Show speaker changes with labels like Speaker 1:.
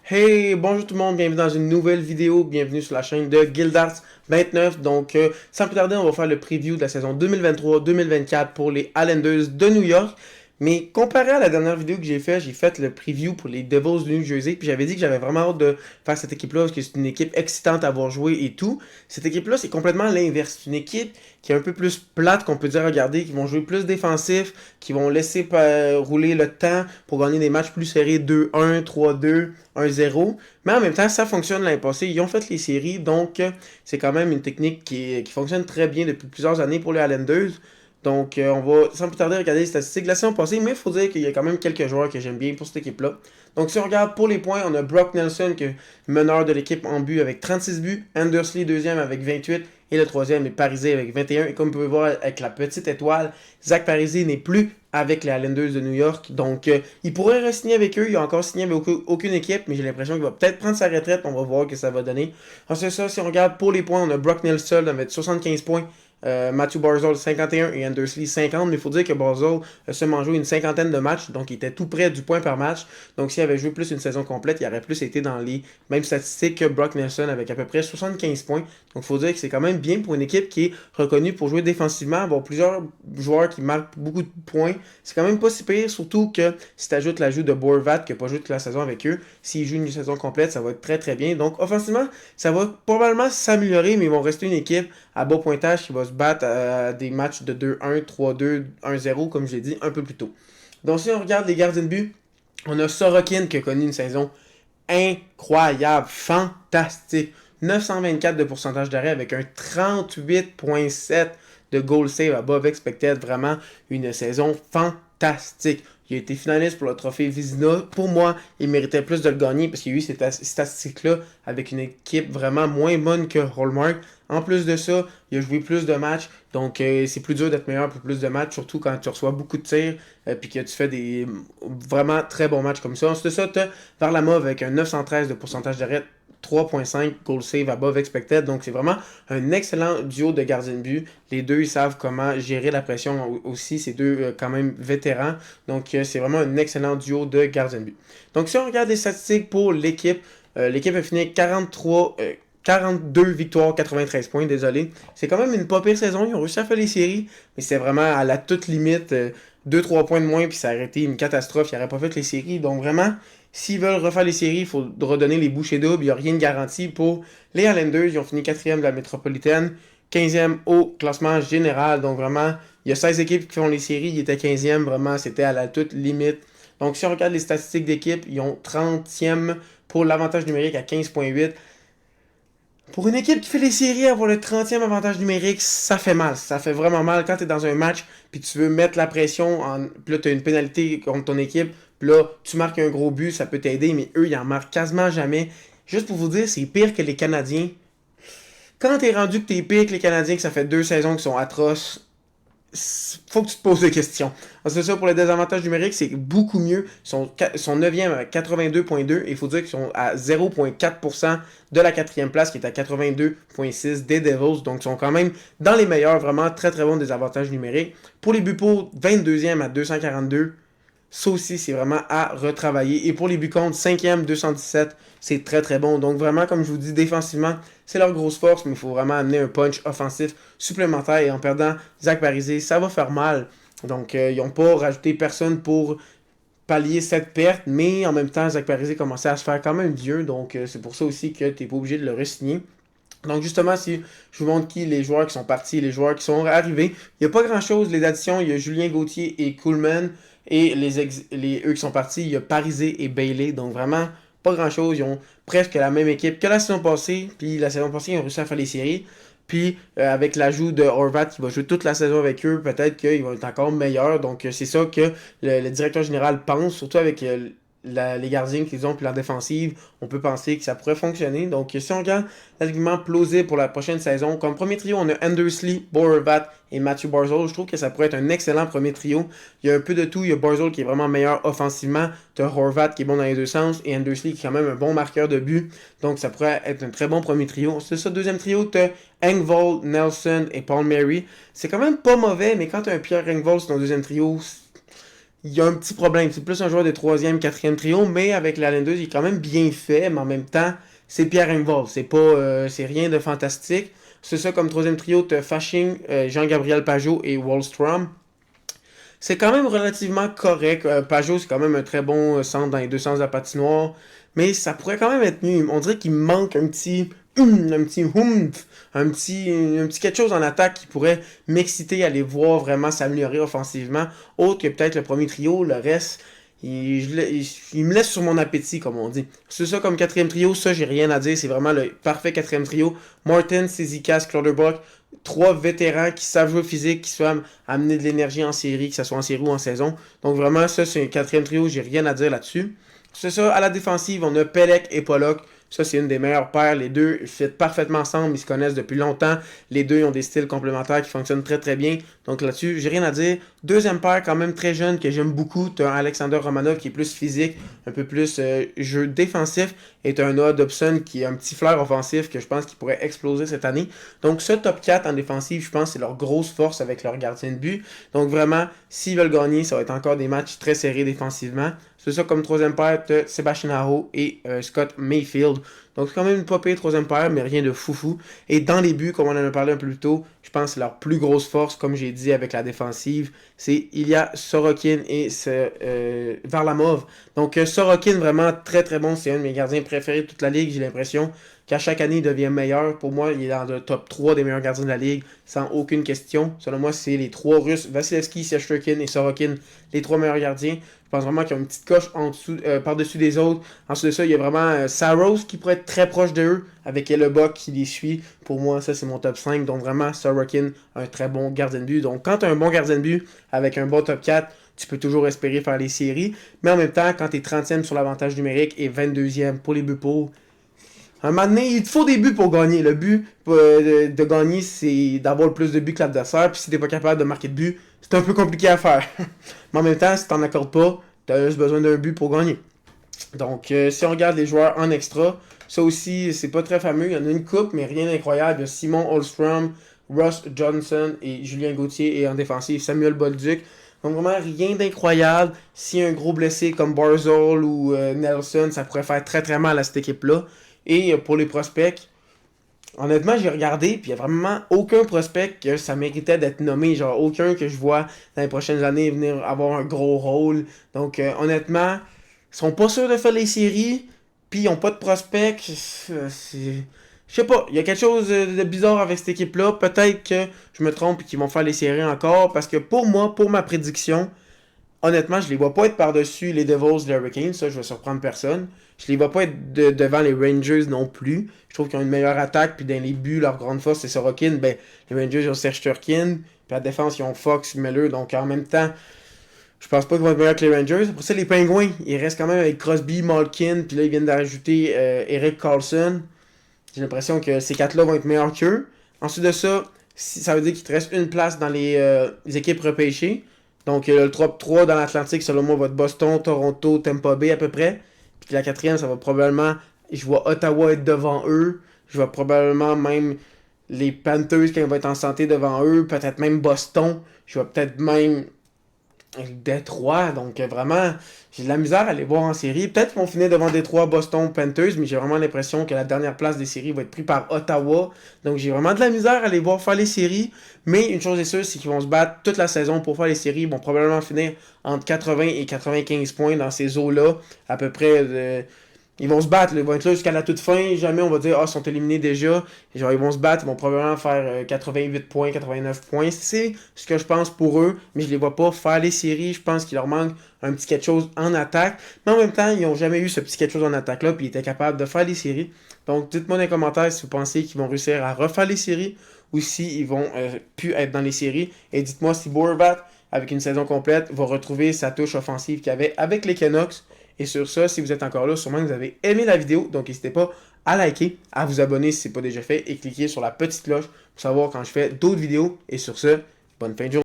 Speaker 1: Hey, bonjour tout le monde, bienvenue dans une nouvelle vidéo, bienvenue sur la chaîne de Guildart 29. Donc, sans plus tarder, on va faire le preview de la saison 2023-2024 pour les Islanders de New York. Mais comparé à la dernière vidéo que j'ai fait le preview pour les Devils de New Jersey, puis j'avais dit que j'avais vraiment hâte de faire cette équipe-là, parce que c'est une équipe excitante à voir jouer et tout. Cette équipe-là, c'est complètement l'inverse. C'est une équipe qui est un peu plus plate, qu'on peut dire, regarder, qui vont jouer plus défensif, qui vont laisser rouler le temps pour gagner des matchs plus serrés 2-1, 3-2, 1-0. Mais en même temps, ça fonctionne l'année passée. Ils ont fait les séries, donc c'est quand même une technique qui fonctionne très bien depuis plusieurs années pour les Islanders. Donc, on va sans plus tarder regarder les statistiques de la saison passée, mais il faut dire qu'il y a quand même quelques joueurs que j'aime bien pour cette équipe-là. Donc, si on regarde pour les points, on a Brock Nelson, qui est meneur de l'équipe en but avec 36 buts, Andersley deuxième avec 28, et le troisième est Parisé avec 21. Et comme vous pouvez voir avec la petite étoile, Zach Parisé n'est plus avec les Islanders de New York. Donc, il pourrait re-signer avec eux. Il a encore signé avec aucune équipe, mais j'ai l'impression qu'il va peut-être prendre sa retraite. On va voir ce que ça va donner. Ensuite, ça, si on regarde pour les points, on a Brock Nelson avec 75 points. Matthew Barzal 51 et Andersley 50, mais il faut dire que Barzal a seulement joué une cinquantaine de matchs, donc il était tout près du point par match. Donc s'il avait joué plus une saison complète, il aurait plus été dans les mêmes statistiques que Brock Nelson avec à peu près 75 points. Donc il faut dire que c'est quand même bien pour une équipe qui est reconnue pour jouer défensivement, avoir plusieurs joueurs qui marquent beaucoup de points. C'est quand même pas si pire, surtout que si tu ajoutes l'ajout de Borvat qui n'a pas joué toute la saison avec eux, s'il joue une saison complète, ça va être très très bien. Donc offensivement, ça va probablement s'améliorer, mais ils vont rester une équipe à bas pointage qui va se battre à des matchs de 2-1, 3-2, 1-0, comme je l'ai dit un peu plus tôt. Donc si on regarde les gardiens de but, on a Sorokin qui a connu une saison incroyable, fantastique. 924 de pourcentage d'arrêt avec un 38,7 de goal save above expected. Vraiment une saison fantastique. Il a été finaliste pour le trophée Vizina. Pour moi, il méritait plus de le gagner parce qu'il y a eu cette statistique-là avec une équipe vraiment moins bonne que Hallmark. En plus de ça, il a joué plus de matchs. Donc, c'est plus dur d'être meilleur pour plus de matchs, surtout quand tu reçois beaucoup de tirs puis que tu fais des vraiment très bons matchs comme ça. Ensuite de ça, tu as Varlamov avec un 913 de pourcentage d'arrêt, 3.5 goal save above expected. Donc, c'est vraiment un excellent duo de gardiens de but. Les deux, ils savent comment gérer la pression aussi. C'est deux quand même vétérans. Donc, c'est vraiment un excellent duo de gardiens de but. Donc, si on regarde les statistiques pour l'équipe, l'équipe a fini 42 victoires, 93 points, désolé. C'est quand même une pas pire saison. Ils ont réussi à faire les séries, mais c'était vraiment à la toute limite. 2-3 points de moins, puis ça aurait été une catastrophe. Ils n'auraient pas fait les séries. Donc vraiment, s'ils veulent refaire les séries, il faut redonner les bouchées doubles. Il n'y a rien de garanti pour les Islanders. Ils ont fini 4e de la métropolitaine, 15e au classement général. Donc vraiment, il y a 16 équipes qui font les séries. Ils étaient 15e. Vraiment, c'était à la toute limite. Donc si on regarde les statistiques d'équipe, ils ont 30e pour l'avantage numérique à 15,8. Pour une équipe qui fait les séries, avoir le 30e avantage numérique, ça fait mal. Ça fait vraiment mal quand tu es dans un match puis tu veux mettre la pression. Puis là, tu as une pénalité contre ton équipe. Puis là, tu marques un gros but, ça peut t'aider, mais eux, ils en marquent quasiment jamais. Juste pour vous dire, c'est pire que les Canadiens. Quand t'es rendu que t'es pire que les Canadiens, que ça fait 2 saisons qui sont atroces, faut que tu te poses des questions. C'est ça, pour les désavantages numériques, c'est beaucoup mieux. Ils sont 9e à 82,2 et il faut dire qu'ils sont à 0,4% de la 4e place qui est à 82,6 des Devils. Donc, ils sont quand même dans les meilleurs, vraiment très très bons désavantages numériques. Pour les buts pour, 22e à 242. Ça aussi, c'est vraiment à retravailler. Et pour les buts contre, 5e, 217, c'est très très bon. Donc vraiment, comme je vous dis, défensivement, c'est leur grosse force, mais il faut vraiment amener un punch offensif supplémentaire. Et en perdant Zach Parisé, ça va faire mal. Donc, ils n'ont pas rajouté personne pour pallier cette perte, mais en même temps, Zach Parisé commençait à se faire quand même vieux. Donc, c'est pour ça aussi que tu n'es pas obligé de le re-signer. Donc justement, si je vous montre les joueurs qui sont partis, les joueurs qui sont arrivés, il n'y a pas grand-chose. Les additions, il y a Julien Gauthier et Kuhlman. Et eux qui sont partis, il y a Parisé et Bailey. Donc vraiment, pas grand-chose. Ils ont presque la même équipe que la saison passée. Puis la saison passée, ils ont réussi à faire les séries. Puis avec l'ajout de Horvat qui va jouer toute la saison avec eux, peut-être qu'ils vont être encore meilleurs. Donc c'est ça que le directeur général pense, surtout avec les gardiens qu'ils ont puis leur défensive, on peut penser que ça pourrait fonctionner. Donc, si on regarde l'argument plausible pour la prochaine saison, comme premier trio, on a Andersley, Borovat et Matthew Barzal. Je trouve que ça pourrait être un excellent premier trio. Il y a un peu de tout. Il y a Barzal qui est vraiment meilleur offensivement. Tu as Horvat qui est bon dans les deux sens et Andersley qui est quand même un bon marqueur de but. Donc, ça pourrait être un très bon premier trio. C'est ça, deuxième trio, tu as Engvall, Nelson et Paul Mary. C'est quand même pas mauvais, mais quand tu as un Pierre Engvall sur ton deuxième trio, il y a un petit problème. C'est plus un joueur de 3e, 4e trio, mais avec la Islanders, il est quand même bien fait, mais en même temps, c'est Pierre Engvall. C'est rien de fantastique. C'est ça, comme 3e trio, tu as Fasching, Jean-Gabriel Pajot et Wallstrom. C'est quand même relativement correct. Pajot, c'est quand même un très bon centre dans les deux sens de la patinoire. Mais ça pourrait quand même être mieux. On dirait qu'il manque un petit quelque chose en attaque qui pourrait m'exciter à les voir vraiment s'améliorer offensivement. Autre que peut-être le premier trio, le reste, il me laisse sur mon appétit, comme on dit. C'est ça comme 4e trio, ça j'ai rien à dire. C'est vraiment le parfait 4e trio. Martin, Cizikas, Clutterbuck, 3 vétérans qui savent jouer physique, qui savent amener de l'énergie en série, que ce soit en série ou en saison. Donc vraiment, ça c'est un 4e trio, j'ai rien à dire là-dessus. C'est ça, à la défensive, on a Pelec et Pollock. Ça, c'est une des meilleures paires. Les deux fit parfaitement ensemble. Ils se connaissent depuis longtemps. Les deux ils ont des styles complémentaires qui fonctionnent très très bien. Donc là-dessus, j'ai rien à dire. Deuxième paire, quand même très jeune, que j'aime beaucoup. Tu as un Alexander Romanov qui est plus physique, un peu plus jeu défensif. Et tu as un Noah Dobson qui a un petit flair offensif que je pense qu'il pourrait exploser cette année. Donc ce top 4 en défensive, je pense c'est leur grosse force avec leur gardien de but. Donc vraiment, s'ils veulent gagner, ça va être encore des matchs très serrés défensivement. C'est ça comme troisième paire, tu as Sébastien Aho et Scott Mayfield. Donc c'est quand même une pas pire troisième paire, mais rien de foufou. Et dans les buts, comme on en a parlé un peu plus tôt, je pense que c'est leur plus grosse force, comme j'ai dit avec la défensive. C'est Ilya Sorokin et Varlamov. Donc Sorokin, vraiment très très bon. C'est un de mes gardiens préférés de toute la ligue. J'ai l'impression qu'à chaque année, il devient meilleur. Pour moi, il est dans le top 3 des meilleurs gardiens de la ligue, sans aucune question. Selon moi, c'est les 3 Russes, Vasilevski, Shesterkin et Sorokin, les 3 meilleurs gardiens. Je pense vraiment qu'ils ont une petite coche en dessous, par-dessus des autres. Ensuite de ça, il y a vraiment Saros qui pourrait être très proche de eux, avec Hellebuck qui les suit. Pour moi, ça c'est mon top 5. Donc vraiment, Sorokin, un très bon gardien de but. Donc quand tu as un bon gardien de but avec un bon top 4, tu peux toujours espérer faire les séries. Mais en même temps, quand tu es 30e sur l'avantage numérique et 22e pour les buts pour, un moment donné, il te faut des buts pour gagner. Le but de gagner, c'est d'avoir le plus de buts que l'adversaire. Puis si t'es pas capable de marquer de but, c'est un peu compliqué à faire. Mais en même temps, si t'en accordes pas, t'as juste besoin d'un but pour gagner. Donc, si on regarde les joueurs en extra, ça aussi, c'est pas très fameux. Il y en a une coupe, mais rien d'incroyable. Il y a Simon Holmstrom, Ross Johnson et Julien Gauthier. Et en défensive, Samuel Bolduc. Donc, vraiment rien d'incroyable. Si un gros blessé comme Barzal ou Nelson, ça pourrait faire très très mal à cette équipe-là. Et pour les prospects, honnêtement, j'ai regardé, puis il n'y a vraiment aucun prospect que ça méritait d'être nommé. Genre, aucun que je vois dans les prochaines années venir avoir un gros rôle. Donc, honnêtement, ils sont pas sûrs de faire les séries, puis ils n'ont pas de prospect. Je sais pas, il y a quelque chose de bizarre avec cette équipe-là. Peut-être que je me trompe et qu'ils vont faire les séries encore, parce que pour moi, pour ma prédiction, honnêtement, je les vois pas être par-dessus les Devils, les Hurricanes, ça, je vais surprendre personne. Je les vois pas être devant les Rangers non plus. Je trouve qu'ils ont une meilleure attaque, puis dans les buts, leur grande force, c'est Sorokin. Ben, les Rangers, ils ont Serge Turkin, puis à la défense, ils ont Fox, Miller, donc en même temps, je pense pas qu'ils vont être meilleurs que les Rangers. Après ça, les Pingouins, ils restent quand même avec Crosby, Malkin, puis là, ils viennent d'ajouter Eric Carlson. J'ai l'impression que ces 4-là vont être meilleurs qu'eux. Ensuite de ça, ça veut dire qu'il te reste une place dans les équipes repêchées. Donc, le top 3 dans l'Atlantique, selon moi, va être Boston, Toronto, Tampa Bay à peu près. Puis la quatrième, ça va probablement... Je vois Ottawa être devant eux. Je vois probablement même les Panthers quand ils vont être en santé devant eux. Peut-être même Boston. Je vois peut-être même Détroit. Donc, vraiment, j'ai de la misère à les voir en série. Peut-être qu'ils vont finir devant Détroit, Boston, Panthers. Mais j'ai vraiment l'impression que la dernière place des séries va être prise par Ottawa. Donc, j'ai vraiment de la misère à les voir faire les séries. Mais une chose est sûre, c'est qu'ils vont se battre toute la saison pour faire les séries. Ils vont probablement finir entre 80 et 95 points dans ces eaux-là. À peu près ils vont se battre, ils vont être là jusqu'à la toute fin. Jamais on va dire, ils sont éliminés déjà. Et genre, ils vont se battre, ils vont probablement faire 88 points, 89 points. C'est ce que je pense pour eux, mais je les vois pas faire les séries. Je pense qu'il leur manque un petit quelque chose en attaque. Mais en même temps, ils n'ont jamais eu ce petit quelque chose en attaque-là, puis ils étaient capables de faire les séries. Donc, dites-moi dans les commentaires si vous pensez qu'ils vont réussir à refaire les séries ou s'ils vont plus être dans les séries. Et dites-moi si Boerbat, avec une saison complète, va retrouver sa touche offensive qu'il avait avec les Canucks. Et sur ça, si vous êtes encore là, sûrement que vous avez aimé la vidéo. Donc n'hésitez pas à liker, à vous abonner si ce n'est pas déjà fait et cliquer sur la petite cloche pour savoir quand je fais d'autres vidéos. Et sur ce, bonne fin de journée.